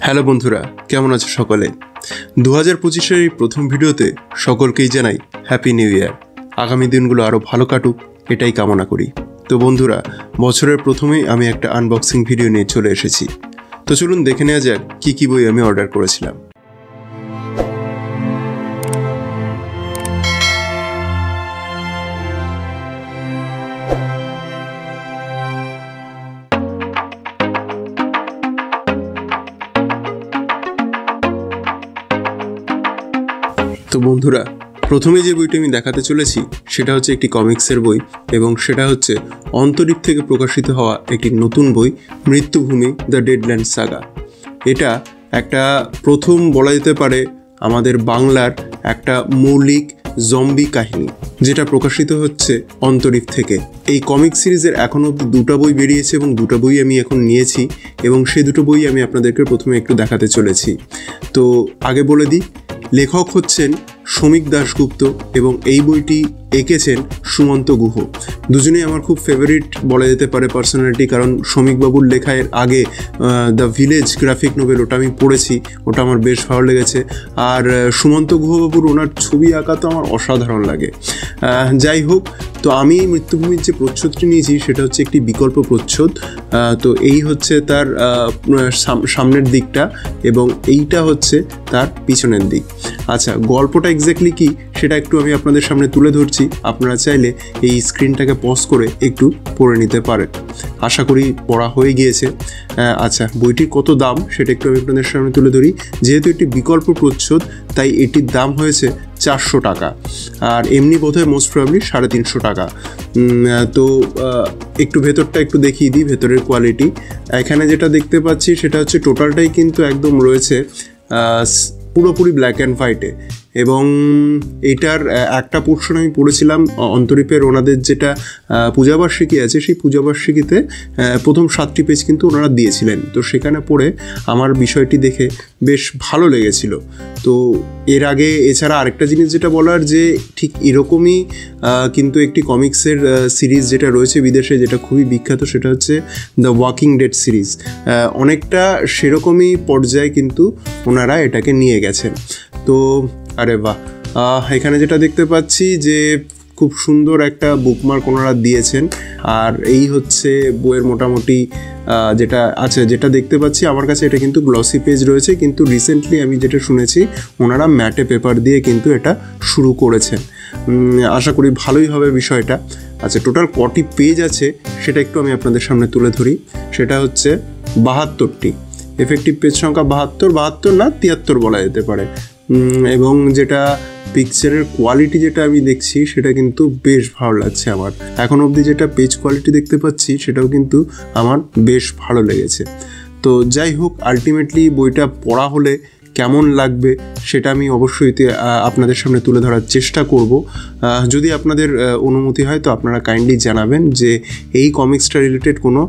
Hello বন্ধুরা, কেমন আছো সকলে? 2025-এর এই প্রথম ভিডিওতে সকলকেই জানাই হ্যাপি নিউ ইয়ার। আগামী দিনগুলো আরও ভালো কাটুক, এটাই কামনা করি। তো বন্ধুরা, বছরের প্রথমেই আমি একটা আনবক্সিং ভিডিও নিয়ে চলে এসেছি। তো চলুন দেখে নেওয়া যাক কী কী বই আমি অর্ডার করেছিলাম। তো বন্ধুরা, প্রথমে যে বইটি আমি দেখাতে চলেছি সেটা হচ্ছে একটি কমিক্সের বই, এবং সেটা হচ্ছে অন্তরীপ থেকে প্রকাশিত হওয়া একটি নতুন বই, মৃত্যুভূমি দ্য ডেডল্যান্ড সাগা। এটা একটা প্রথম বলা যেতে পারে আমাদের বাংলার একটা মৌলিক জম্বি কাহিনী, যেটা প্রকাশিত হচ্ছে অন্তরীপ থেকে। এই কমিক সিরিজের এখনও অবধি দুটো বই বেরিয়েছে এবং দুটো বই আমি এখন নিয়েছি, এবং সেই দুটো বই আমি আপনাদেরকে প্রথমে একটু দেখাতে চলেছি। তো আগে বলে দিই, লেখক হচ্ছেন সমীক দাশগুপ্ত এবং এই বইটি এঁকেছেন সুমন্ত গুহ। দুজনেই আমার খুব ফেভারিট বলা যেতে পারে পার্সোনালিটি, কারণ সমীকবাবুর লেখা এর আগে দ্য ভিলেজ গ্রাফিক নোভেল, ওটা আমি পড়েছি, ওটা আমার বেশ ভালো লেগেছে। আর সুমন্ত গুহবাবুর ওনার ছবি আঁকা তো আমার অসাধারণ লাগে। যাই হোক, তো আমি মৃত্যুভূমির যে প্রচ্ছদটি নিয়েছি সেটা হচ্ছে একটি বিকল্প প্রচ্ছদ। তো এই হচ্ছে তার সামনের দিকটা এবং এইটা হচ্ছে তার পিছনের দিক। আচ্ছা, গল্পটা এক্স্যাক্টলি কী সেটা একটু আমি আপনাদের সামনে তুলে ধরছি। আপনারা চাইলে এই স্ক্রিনটাকে পজ করে একটু পড়ে নিতে পারেন। আশা করি পড়া হয়ে গিয়েছে। আচ্ছা, বইটির কত দাম সেটা একটু আমি আপনাদের সামনে তুলে ধরি। যেহেতু একটি বিকল্প প্রচ্ছদ, তাই এটির দাম হয়েছে 400 টাকা, আর এমনি বোধহয় মোস্ট প্রবাবলি 350 টাকা। তো একটু ভেতরটা একটু দেখিয়ে দিই, ভেতরের কোয়ালিটি। এখানে যেটা দেখতে পাচ্ছি সেটা হচ্ছে টোটালটাই কিন্তু একদম রয়েছে পুরোপুরি ব্ল্যাক অ্যান্ড হোয়াইটে, এবং এটার একটা পোর্শন আমি পড়েছিলাম অন্তরীপের ওনাদের যেটা পূজাবার্ষিকী আছে, সেই পূজাবার্ষিকীতে প্রথম 7টি পেজ কিন্তু ওনারা দিয়েছিলেন। তো সেখানে পড়ে আমার বিষয়টি দেখে বেশ ভালো লেগেছিল। তো এর আগে এছাড়া আরেকটা জিনিস যেটা বলার, যে ঠিক এরকমই কিন্তু একটি কমিক্সের সিরিজ যেটা রয়েছে বিদেশে, যেটা খুবই বিখ্যাত, সেটা হচ্ছে দ্য ওয়াকিং ডেড সিরিজ। অনেকটা সেরকমই পর্যায়ে কিন্তু ওনারা এটাকে নিয়ে গেছেন। তো আরে বাহ, এখানে যেটা দেখতে পাচ্ছি যে খুব সুন্দর একটা বুকমার্ক ওনারা দিয়েছেন। আর এই হচ্ছে বইয়ের মোটামুটি যেটা আছে, যেটা দেখতে পাচ্ছি আমার কাছে এটা কিন্তু গ্লসি পেজ রয়েছে, কিন্তু রিসেন্টলি আমি যেটা শুনেছি ওনারা ম্যাটে পেপার দিয়ে কিন্তু এটা শুরু করেছেন। আশা করি ভালোই হবে বিষয়টা। আচ্ছা, টোটাল কটি পেজ আছে সেটা একটু আমি আপনাদের সামনে তুলে ধরি। সেটা হচ্ছে 72টি। এফেক্টিভ পেজ সংখ্যা 72 না 73 বলা যেতে পারে। এবং যেটা পিকচারের কোয়ালিটি যেটা আমি দেখছি সেটা কিন্তু বেশ ভালো লাগছে আমার। এখন অবধি যেটা পেজ কোয়ালিটি দেখতে পাচ্ছি সেটাও কিন্তু আমার বেশ ভালো লেগেছে। তো যাই হোক, আলটিমেটলি বইটা পড়া হলে কেমন লাগবে সেটা আমি অবশ্যই আপনাদের সামনে তুলে ধরার চেষ্টা করব। যদি আপনাদের অনুমতি হয় তো আপনারা কাইন্ডলি জানাবেন যে এই কমিক্সটা রিলেটেড কোনো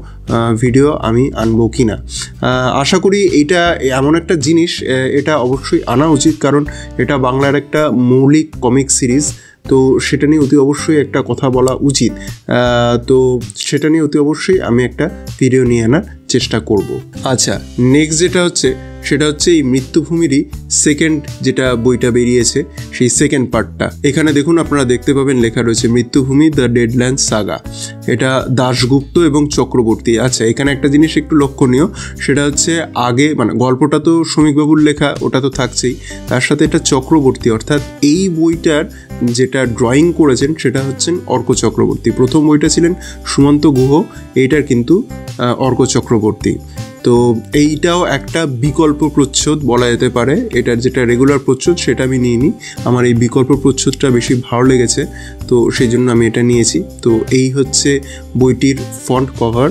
ভিডিও আমি আনবো কি না। আশা করি এইটা এমন একটা জিনিস, এটা অবশ্যই আনা উচিত, কারণ এটা বাংলার একটা মৌলিক কমিক সিরিজ। তো সেটা নিয়ে অতি অবশ্যই একটা কথা বলা উচিত। তো সেটা নিয়ে অতি অবশ্যই আমি একটা ভিডিও নিয়ে আনার চেষ্টা করব। আচ্ছা, নেক্সট যেটা হচ্ছে সেটা হচ্ছে এই মৃত্যুভূমিরই সেকেন্ড যেটা বইটা বেরিয়েছে, সেই সেকেন্ড পার্টটা। এখানে দেখুন, আপনারা দেখতে পাবেন লেখা রয়েছে মৃত্যুভূমি দ্য ডেডল্যান্ড সাগা। এটা দাশগুপ্ত এবং চক্রবর্তী। আচ্ছা, এখানে একটা জিনিস একটু লক্ষণীয়, সেটা হচ্ছে আগে মানে গল্পটা তো সমীকবাবুর লেখা, ওটা তো থাকছেই, তার সাথে এটা চক্রবর্তী, অর্থাৎ এই বইটার যেটা ড্রয়িং করেছেন সেটা হচ্ছেন অর্ক চক্রবর্তী। প্রথম বইটা ছিলেন সুমন্ত গুহ, এইটার কিন্তু অর্ক চক্রবর্তী। তো এইটাও একটা বিকল্প প্রচ্ছদ বলা যেতে পারে। এটার যেটা রেগুলার প্রচ্ছদ সেটা আমি নিইনি, আমার এই বিকল্প প্রচ্ছদটা বেশি ভালো লেগেছে, তো সেই জন্য আমি এটা নিয়েছি। তো এই হচ্ছে বইটির ফ্রন্ট কভার,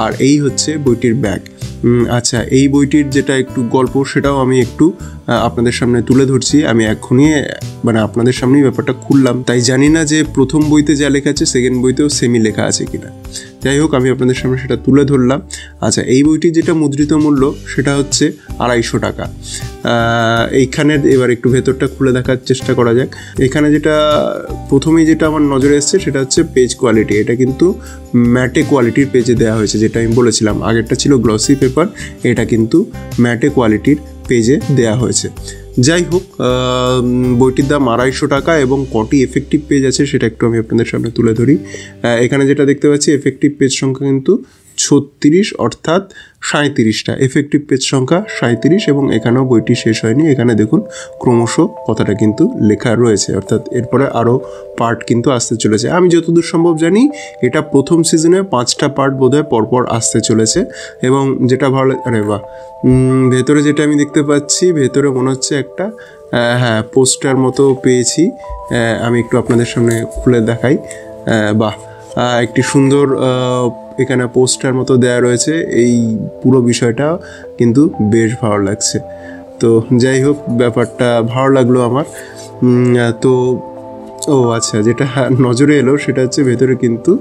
আর এই হচ্ছে বইটির ব্যাক। আচ্ছা, এই বইটির যেটা একটু গল্প সেটাও আমি একটু আপনাদের সামনে তুলে ধরছি। আমি এখনই মানে আপনাদের সামনেই ব্যাপারটা খুললাম, তাই জানি না যে প্রথম বইতে যা লেখা আছে সেকেন্ড বইতেও সেমই লেখা আছে কিনা। যাই হোক, আমি আপনাদের সামনে সেটা তুলে ধরলাম। আচ্ছা, এই বইটির যেটা মুদ্রিত মূল্য সেটা হচ্ছে 250 টাকা। এইখানের এবার একটু ভেতরটা খুলে দেখার চেষ্টা করা যাক। এখানে যেটা প্রথমেই যেটা আমার নজরে এসছে সেটা হচ্ছে পেজ কোয়ালিটি। এটা কিন্তু ম্যাটে কোয়ালিটির পেজে দেওয়া হয়েছে, যেটা আমি বলেছিলাম। আগেরটা ছিল গ্লসি পেপার, এটা কিন্তু ম্যাটে কোয়ালিটির পেজে দেওয়া হয়েছে। যাই হোক, বইটির দাম 250 টাকা এবং কটি এফেক্টিভ পেজ আছে সেটা একটু আমি আপনাদের সামনে তুলে ধরি। এখানে যেটা দেখতে পাচ্ছি, এফেক্টিভ পেজ সংখ্যা কিন্তু 36, অর্থাৎ 37টা এফেক্টিভ পেজ সংখ্যা 37। এবং এখানেও বইটি শেষ হয়নি, এখানে দেখুন ক্রমশ কথাটা কিন্তু লেখা রয়েছে, অর্থাৎ এরপরে আরও পার্ট কিন্তু আসতে চলেছে। আমি যতদূর সম্ভব জানি এটা প্রথম সিজনে 5টা পার্ট বোধহয় পরপর আসতে চলেছে। এবং যেটা ভালো, আরে বাহ, ভেতরে যেটা আমি দেখতে পাচ্ছি, ভেতরে মনে হচ্ছে একটা হ্যাঁ পোস্টার মতো পেয়েছি। আমি একটু আপনাদের সামনে খুলে দেখাই। বাহ, একটি সুন্দর এখানে পোস্টার মতো দেওয়া রয়েছে। এই পুরো বিষয়টা কিন্তু বেশ ভালো লাগছে। তো যাই হোক, ব্যাপারটা ভালো লাগলো আমার। তো আচ্ছা, যেটা নজরে এলো সেটা হচ্ছে ভেতরে কিন্তু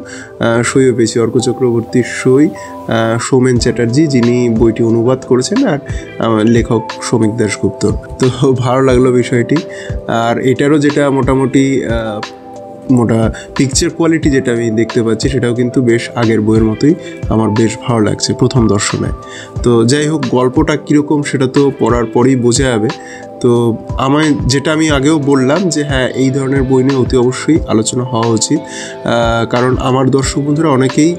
সইও পেয়েছি, অর্ক চক্রবর্তীর সই, সৌমেন চ্যাটার্জি যিনি বইটি অনুবাদ করেছেন, আর লেখক শ্রমিক দাশগুপ্ত। তো ভালো লাগলো বিষয়টি। আর এটারও যেটা মোটামুটি পিকচার কোয়ালিটি যেটা আমি দেখতে পাচ্ছি সেটাও কিন্তু বেশ আগের বইয়ের মতোই আমার বেশ ভালো লাগছে প্রথম দর্শনে। তো যাই হোক, গল্পটা কীরকম সেটা তো পড়ার পরেই বোঝা যাবে। তো যেটা আমি আগেও বললাম যে হ্যাঁ, এই ধরনের বই নিয়ে অতি অবশ্যই আলোচনা হওয়া উচিত, কারণ আমার দর্শক বন্ধুরা অনেকেই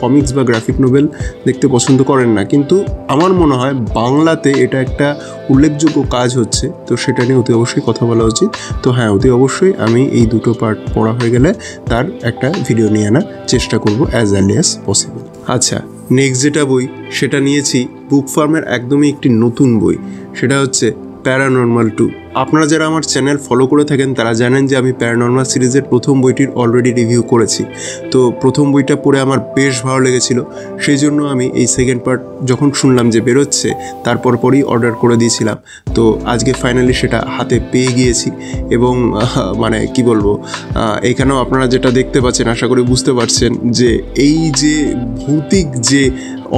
কমিক্স বা গ্রাফিক নোভেল দেখতে পছন্দ করেন না, কিন্তু আমার মনে হয় বাংলাতে এটা একটা উল্লেখযোগ্য কাজ হচ্ছে, তো সেটা নিয়ে অতি অবশ্যই কথা বলা উচিত। তো হ্যাঁ, অতি অবশ্যই আমি এই দুটো পার্ট পড়া হয়ে গেলে তার একটা ভিডিও নিয়ে আনার চেষ্টা করব অ্যাজ আর্লি অ্যাজ পসিবল। আচ্ছা, নেক্সট যেটা বই সেটা নিয়েছি বুক ফার্মের একদমই একটি নতুন বই, সেটা হচ্ছে প্যারানর্মাল 2। আপনারা যারা আমার চ্যানেল ফলো করে থাকেন তারা জানেন যে আমি প্যারানর্মাল সিরিজের প্রথম বইটির অলরেডি রিভিউ করেছি। তো প্রথম বইটা পড়ে আমার বেশ ভালো লেগেছিল, সেই জন্য আমি এই সেকেন্ড পার্ট যখন শুনলাম যে বেরোচ্ছে তারপর পরই অর্ডার করে দিয়েছিলাম। তো আজকে ফাইনালি সেটা হাতে পেয়ে গিয়েছি। এবং মানে কি বলবো, এখানেও আপনারা যেটা দেখতে পাচ্ছেন, আশা করি বুঝতে পারছেন যে এই যে ভৌতিক যে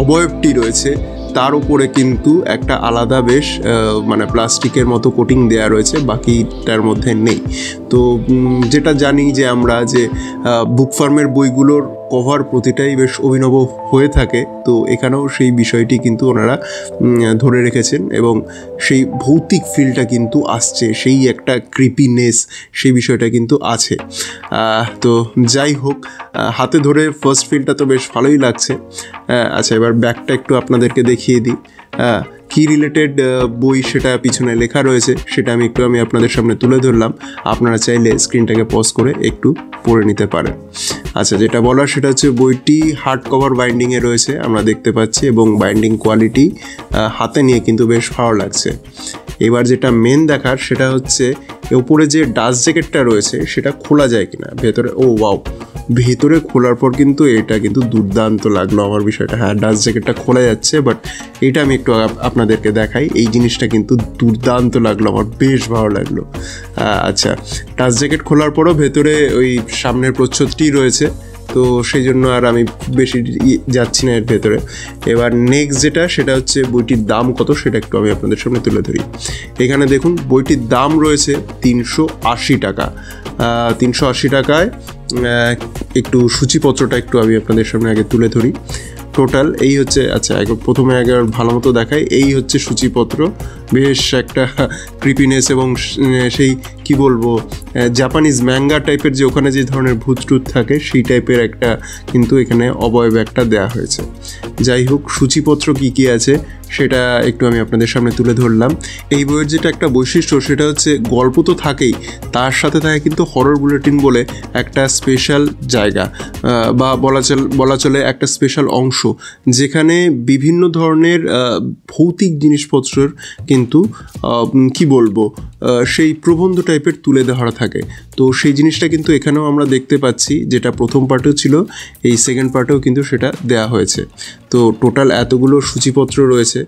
অবয়বটি রয়েছে তার উপরে কিন্তু একটা আলাদা বেশ মানে প্লাস্টিকের মতো কোটিং দেয়া রয়েছে, বাকিটার মধ্যে নেই। তো যেটা জানি যে আমরা যে বুক ফার্মের বইগুলোর কভার প্রতিটাই বেশ অভিনব হয়ে থাকে, তো এখানেও সেই বিষয়টি কিন্তু ওনারা ধরে রেখেছেন এবং সেই ভৌতিক ফিলটা কিন্তু আসছে, সেই একটা ক্রিপিনেস সেই বিষয়টা কিন্তু আছে। তো যাই হোক, হাতে ধরে ফার্স্ট ফিলটা তো বেশ ভালোই লাগছে। আচ্ছা, এবার ব্যাকটা একটু আপনাদেরকে দেখিয়ে দিই। কি রিলেটেড বই সেটা পিছনে লেখা রয়েছে, সেটা আমি আপনাদের সামনে তুলে ধরলাম। আপনারা চাইলে স্ক্রিনটাকে পজ করে একটু পড়ে নিতে পারেন। আচ্ছা, যেটা বলার সেটা হচ্ছে বইটি হার্ড কভার বাইন্ডিংয়ে রয়েছে আমরা দেখতে পাচ্ছি, এবং বাইন্ডিং কোয়ালিটি হাতে নিয়ে কিন্তু বেশ ভালো লাগছে। এবার যেটা মেন দেখার সেটা হচ্ছে ওপরে যে ডাস্ট জ্যাকেটটা রয়েছে সেটা খোলা যায় কিনা ভেতরে। ওয়াও, ভেতরে খোলার পর কিন্তু এটা কিন্তু দুর্দান্ত লাগলো আমার বিষয়টা। হ্যাঁ, ডাস্ট জ্যাকেটটা খোলা যাচ্ছে, বাট এটা আমি একটু আপনাদেরকে দেখাই। এই জিনিসটা কিন্তু দুর্দান্ত লাগলো আমার, বেশ ভালো লাগলো। আচ্ছা, ডাস্ট জ্যাকেট খোলার পরও ভেতরে ওই সামনের প্রচ্ছদটি রয়েছে, তো সেই জন্য আর আমি বেশি যাচ্ছি না এর ভেতরে। এবার নেক্সট যেটা সেটা হচ্ছে বইটির দাম কত সেটা একটু আমি আপনাদের সামনে তুলে ধরি। এখানে দেখুন বইটির দাম রয়েছে 380 টাকা। 380 টাকায় একটু সূচিপত্রটা একটু আমি আপনাদের সামনে আগে তুলে ধরি। টোটাল এই হচ্ছে, আচ্ছা প্রথমে আগে ভালো মতো দেখাই, এই হচ্ছে সূচিপত্র। বেশ একটা ক্রিপিনেস এবং সেই কি বলবো জাপানিজ ম্যাঙ্গা টাইপের যে ওখানে যে ধরনের ভূত টুত থাকে সেই টাইপের একটা কিন্তু এখানে অবয়ব একটা দেওয়া হয়েছে। যাই হোক, সূচিপত্র কি আছে সেটা একটু আমি আপনাদের সামনে তুলে ধরলাম। এই বইয়ের যেটা একটা বৈশিষ্ট্য সেটা হচ্ছে গল্প তো থাকেই, তার সাথে থাকে কিন্তু হরর বুলেটিন বলে একটা স্পেশাল জায়গা, বা বলা চলে একটা স্পেশাল অংশ যেখানে বিভিন্ন ধরনের ভৌতিক জিনিসপত্রের কিন্তু কি বলবো সেই প্রবন্ধ টাইপের তুলে ধরা থাকে। তো সেই জিনিসটা কিন্তু এখানেও আমরা দেখতে পাচ্ছি, যেটা প্রথম পার্টেও ছিল, এই সেকেন্ড পার্টেও কিন্তু সেটা দেয়া হয়েছে। তো টোটাল এতগুলো সূচিপত্র রয়েছে।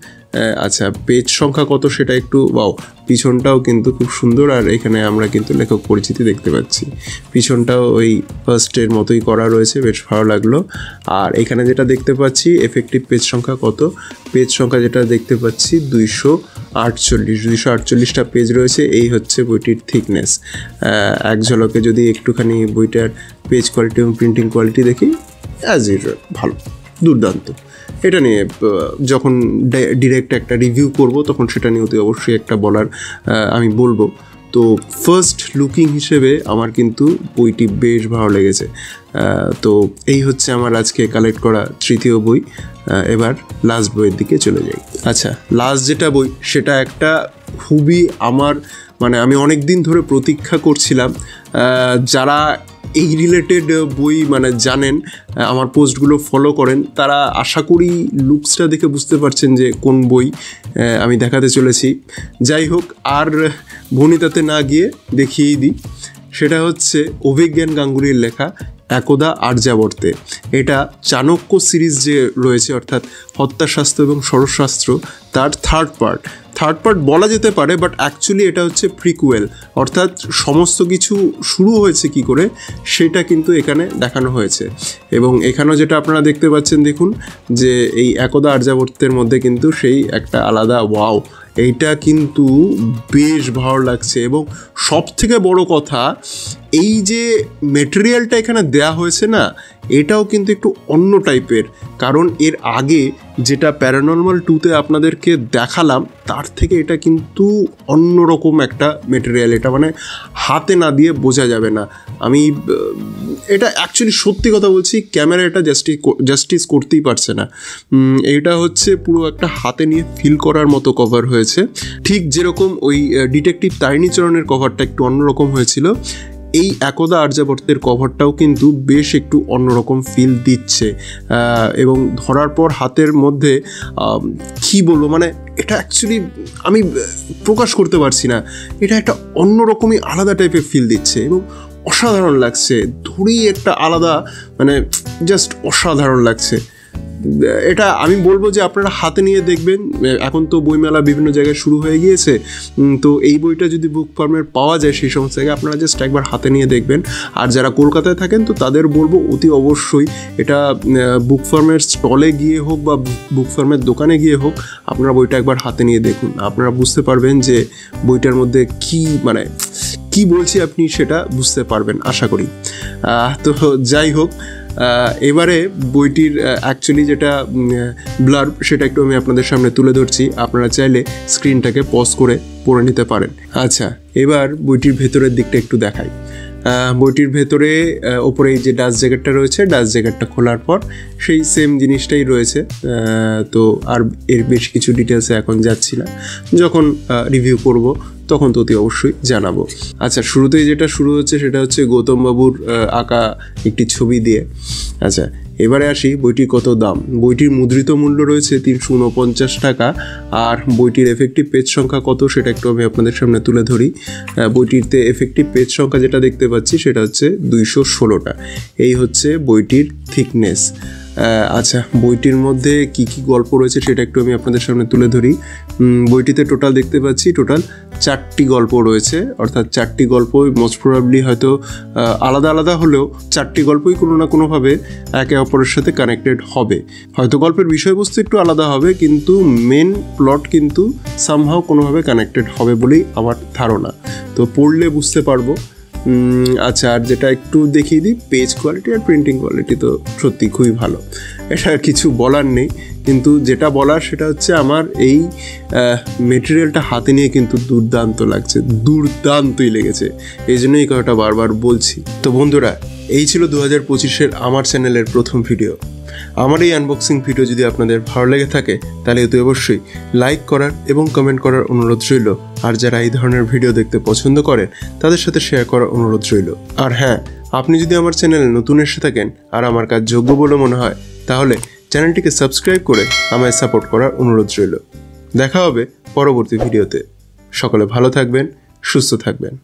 আচ্ছা, পেজ সংখ্যা কত সেটা একটু পিছনটাও কিন্তু খুব সুন্দর, আর এখানে আমরা কিন্তু লেখক পরিচিতি দেখতে পাচ্ছি। পিছনটাও ওই ফার্স্টের মতোই করা রয়েছে, বেশ ভালো লাগলো। আর এখানে যেটা দেখতে পাচ্ছি এফেক্টিভ পেজ সংখ্যা কত, পেজ সংখ্যা যেটা দেখতে পাচ্ছি 248টা পেজ রয়েছে। এই হচ্ছে বইটির থিকনেস। এক ঝলকে যদি একটুখানি বইটার পেজ কোয়ালিটি এবং প্রিন্টিং কোয়ালিটি দেখি, অ্যাজ ইউজুয়াল ভালো, দুর্দান্ত। এটা নিয়ে যখন ডিরেক্ট একটা রিভিউ করব তখন সেটা নিয়ে অতি অবশ্যই একটা বলার আমি বলবো। তো ফার্স্ট লুকিং হিসেবে আমার কিন্তু বইটি বেশ ভালো লেগেছে। তো এই হচ্ছে আমার আজকে কালেক্ট করা তৃতীয় বই। এবার লাস্ট বইয়ের দিকে চলে যাই। আচ্ছা, লাস্ট যেটা বই সেটা একটা খুবই আমার আমি অনেক দিন ধরে প্রতীক্ষা করছিলাম। যারা এই রিলেটেড বই জানেন, আমার পোস্টগুলো ফলো করেন, তারা আশা করি লুকসটা দেখে বুঝতে পারছেন যে কোন বই আমি দেখাতে চলেছি। যাই হোক, আর ভনিতাতে না গিয়ে দেখিয়েই দিই। সেটা হচ্ছে অভিজ্ঞান গাঙ্গুলির লেখা একদা আর্যাবর্তে। এটা চাণক্য সিরিজ যে রয়েছে, অর্থাৎ হত্যাশাস্ত্র এবং ষড়শাস্ত্র, তার থার্ড পার্ট বলা যেতে পারে, বাট অ্যাকচুয়ালি এটা হচ্ছে প্রিকুয়েল, অর্থাৎ সমস্ত কিছু শুরু হয়েছে কি করে সেটা কিন্তু এখানে দেখানো হয়েছে। এবং এখানেও যেটা আপনারা দেখতে পাচ্ছেন, দেখুন যে এই একদা আর্যাবর্তের মধ্যে কিন্তু সেই একটা আলাদা এইটা কিন্তু বেশ ভালো লাগছে। এবং সব থেকে বড় কথা, এই যে মেটেরিয়ালটা এখানে দেয়া হয়েছে না, এটাও কিন্তু একটু অন্য টাইপের। কারণ এর আগে যেটা প্যারানর্মাল 2-তে আপনাদেরকে দেখালাম, তার থেকে এটা কিন্তু অন্যরকম একটা মেটেরিয়াল। এটা হাতে না দিয়ে বোঝা যাবে না। আমি এটা অ্যাকচুয়ালি সত্যি কথা বলছি, ক্যামেরা এটা জাস্টিস করতেই পারছে না। এটা হচ্ছে পুরো একটা হাতে নিয়ে ফিল করার মতো কভার হয়েছে, ঠিক যেরকম ওই ডিটেকটিভ তারিণীচরণের কভারটা একটু অন্যরকম হয়েছিল। এই একদা আর্যাবর্তের কভারটাও কিন্তু বেশ একটু অন্যরকম ফিল দিচ্ছে। এবং ধরার পর হাতের মধ্যে কি বলবো, এটা অ্যাকচুয়ালি আমি প্রকাশ করতে পারছি না। এটা একটা অন্যরকমই আলাদা টাইপের ফিল দিচ্ছে এবং অসাধারণ লাগছে। ধরেই একটা আলাদা জাস্ট অসাধারণ লাগছে। এটা আমি বলবো যে আপনারা হাতে নিয়ে দেখবেন। এখন তো বইমেলা বিভিন্ন জায়গায় শুরু হয়ে গিয়েছে, তো এই বইটা যদি বুক ফার্মের পাওয়া যায় সেই সমস্ত জায়গায় আপনারা জাস্ট একবার হাতে নিয়ে দেখবেন। আর যারা কলকাতায় থাকেন তো তাদের বলবো অতি অবশ্যই এটা বুক ফার্মের স্টলে গিয়ে হোক বা বুক ফার্মের দোকানে গিয়ে হোক, আপনারা বইটা একবার হাতে নিয়ে দেখুন। আপনারা বুঝতে পারবেন যে বইটার মধ্যে কি বলছি আপনি সেটা বুঝতে পারবেন আশা করি। তো যাই হোক, এবারে বইটির অ্যাকচুয়ালি যেটা ব্লার্ব সেটা একটু আমি আপনাদের সামনে তুলে ধরছি। আপনারা চাইলে স্ক্রিনটাকে পজ করে পড়ে নিতে পারেন। আচ্ছা, এবার বইটির ভেতরের দিকটা একটু দেখাই। বইটির ভেতরে ওপরে এই যে ডাস্ট জ্যাকেটটা রয়েছে, ডাস্ট জ্যাকেটটা খোলার পর সেই সেম জিনিসটাই রয়েছে। তো আর এর বেশ কিছু ডিটেলসে এখন যাচ্ছি না, যখন রিভিউ করব তখন তো অতি অবশ্যই জানাবো। আচ্ছা, শুরুতেই যেটা শুরু হচ্ছে সেটা হচ্ছে গৌতম বাবুর আঁকা একটি ছবি দিয়ে। আচ্ছা, এবারে আসি বইটির কত দাম। বইটির মুদ্রিত মূল্য রয়েছে 349 টাকা। আর বইটির এফেক্টিভ পেজ সংখ্যা কত সেটা একটু আমি আপনাদের সামনে তুলে ধরি। বইটিতে এফেক্টিভ পেজ সংখ্যা যেটা দেখতে পাচ্ছি সেটা হচ্ছে 216টা। এই হচ্ছে বইটির থিকনেস। আচ্ছা, বইটির মধ্যে কি গল্প রয়েছে সেটা একটু আমি আপনাদের সামনে তুলে ধরি। বইটিতে টোটাল দেখতে পাচ্ছি 4টি গল্প রয়েছে, অর্থাৎ 4টি গল্প মোস্ট প্রবাবলি হয়তো আলাদা আলাদা হলেও 4টি গল্পই কোনো না কোনোভাবে একে অপরের সাথে কানেক্টেড হবে। হয়তো গল্পের বিষয়বস্তু একটু আলাদা হবে, কিন্তু মেন প্লট কিন্তু সামহাও কোনোভাবে কানেক্টেড হবে বলেই আমার ধারণা। তো পড়লে বুঝতে পারবো। আচ্ছা, আর যেটা একটু দেখিয়ে দিই, পেজ কোয়ালিটি আর প্রিন্টিং কোয়ালিটি তো সত্যি খুবই ভালো, এটা কিছু বলার নেই। কিন্তু যেটা বলার সেটা হচ্ছে আমার এই মেটেরিয়ালটা হাতে নিয়ে কিন্তু দুর্দান্ত লাগছে, দুর্দান্তই লেগেছে, এই জন্যই এই কথাটা বারবার বলছি। তো বন্ধুরা, এই ছিল 2025-এর আমার চ্যানেলের প্রথম ভিডিও। আমার এই আনবক্সিং ভিডিও যদি আপনাদের ভালো লেগে থাকে তাহলে অতি অবশ্যই লাইক করার এবং কমেন্ট করার অনুরোধ রইল। আর যারা এই ধরনের ভিডিও দেখতে পছন্দ করেন তাদের সাথে শেয়ার করার অনুরোধ রইল। আর হ্যাঁ, আপনি যদি আমার চ্যানেলে নতুন এসে থাকেন আর আমার কাজ যোগ্য বলে মনে হয় তাহলে চ্যানেলটিকে সাবস্ক্রাইব করে আমায় সাপোর্ট করার অনুরোধ রইল। দেখা হবে পরবর্তী ভিডিওতে। সকলে ভালো থাকবেন, সুস্থ থাকবেন।